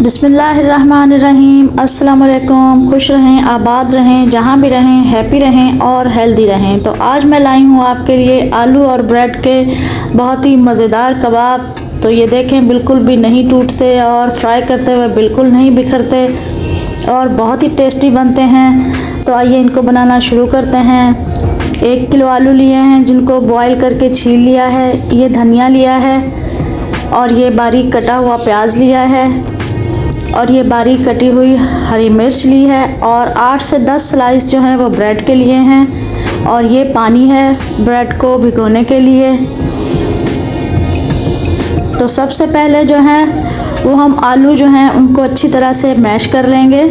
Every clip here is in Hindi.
बिस्मिल्लाहिर्रहमानिर्रहीम। अस्सलाम वालेकुम। खुश रहें, आबाद रहें, जहाँ भी रहें हैप्पी रहें और हेल्दी रहें। तो आज मैं लाई हूँ आपके लिए आलू और ब्रेड के बहुत ही मज़ेदार कबाब। तो ये देखें, बिल्कुल भी नहीं टूटते और फ्राई करते हुए बिल्कुल नहीं बिखरते और बहुत ही टेस्टी बनते हैं। तो आइए इनको बनाना शुरू करते हैं। 1 किलो आलू लिए हैं जिनको बॉईल करके छील लिया है। ये धनिया लिया है और ये बारीक कटा हुआ प्याज लिया है और ये बारीक कटी हुई हरी मिर्च ली है और 8 से 10 स्लाइस जो हैं वो ब्रेड के लिए हैं और ये पानी है ब्रेड को भिगोने के लिए। तो सबसे पहले जो है वो हम आलू जो हैं उनको अच्छी तरह से मैश कर लेंगे।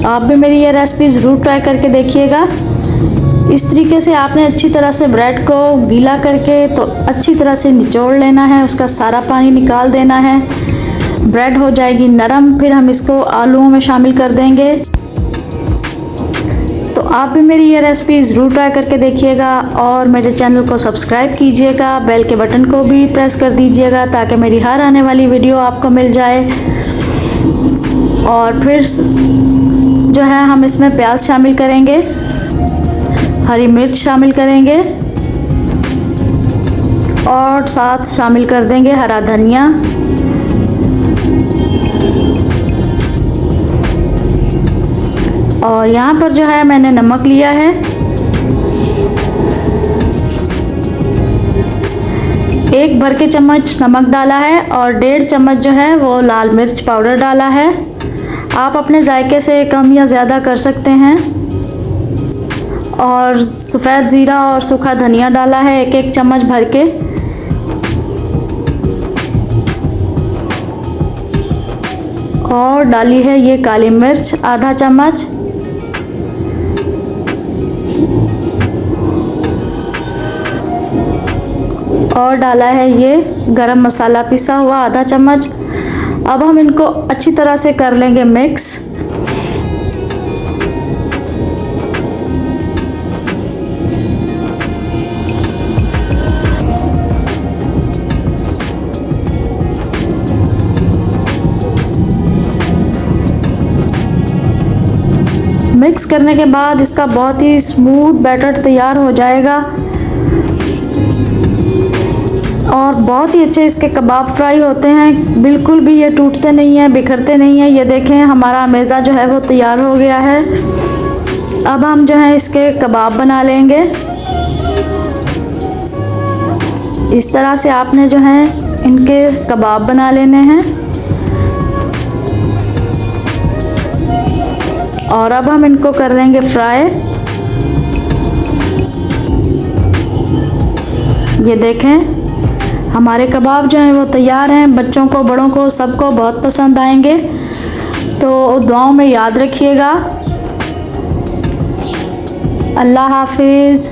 आप भी मेरी ये रेसिपी ज़रूर ट्राई करके देखिएगा। इस तरीके से आपने अच्छी तरह से ब्रेड को गीला करके तो अच्छी तरह से निचोड़ लेना है, उसका सारा पानी निकाल देना है। ब्रेड हो जाएगी नरम, फिर हम इसको आलूओं में शामिल कर देंगे। तो आप भी मेरी ये रेसिपी ज़रूर ट्राई करके देखिएगा और मेरे चैनल को सब्सक्राइब कीजिएगा, बेल के बटन को भी प्रेस कर दीजिएगा ताकि मेरी हर आने वाली वीडियो आपको मिल जाए। और फिर जो है हम इसमें प्याज शामिल करेंगे, हरी मिर्च शामिल करेंगे और साथ शामिल कर देंगे हरा धनिया। और यहाँ पर जो है मैंने नमक लिया है, 1 भर के चम्मच नमक डाला है और 1.5 चम्मच जो है वो लाल मिर्च पाउडर डाला है। आप अपने जायके से कम या ज़्यादा कर सकते हैं। और सफ़ेद ज़ीरा और सूखा धनिया डाला है 1-1 चम्मच भर के। और डाली है ये काली मिर्च आधा चम्मच। और डाला है ये गरम मसाला पिसा हुआ आधा चम्मच। अब हम इनको अच्छी तरह से कर लेंगे मिक्स। मिक्स करने के बाद इसका बहुत ही स्मूथ बैटर तैयार हो जाएगा और बहुत ही अच्छे इसके कबाब फ्राई होते हैं। बिल्कुल भी ये टूटते नहीं हैं, बिखरते नहीं हैं। ये देखें, हमारा मेज़ा जो है वो तैयार हो गया है। अब हम जो है इसके कबाब बना लेंगे। इस तरह से आपने जो है इनके कबाब बना लेने हैं। और अब हम इनको कर लेंगे फ्राई। ये देखें, हमारे कबाब जो हैं वो तैयार हैं। बच्चों को, बड़ों को, सबको बहुत पसंद आएंगे। तो दुआओं में याद रखिएगा। अल्लाह हाफिज़।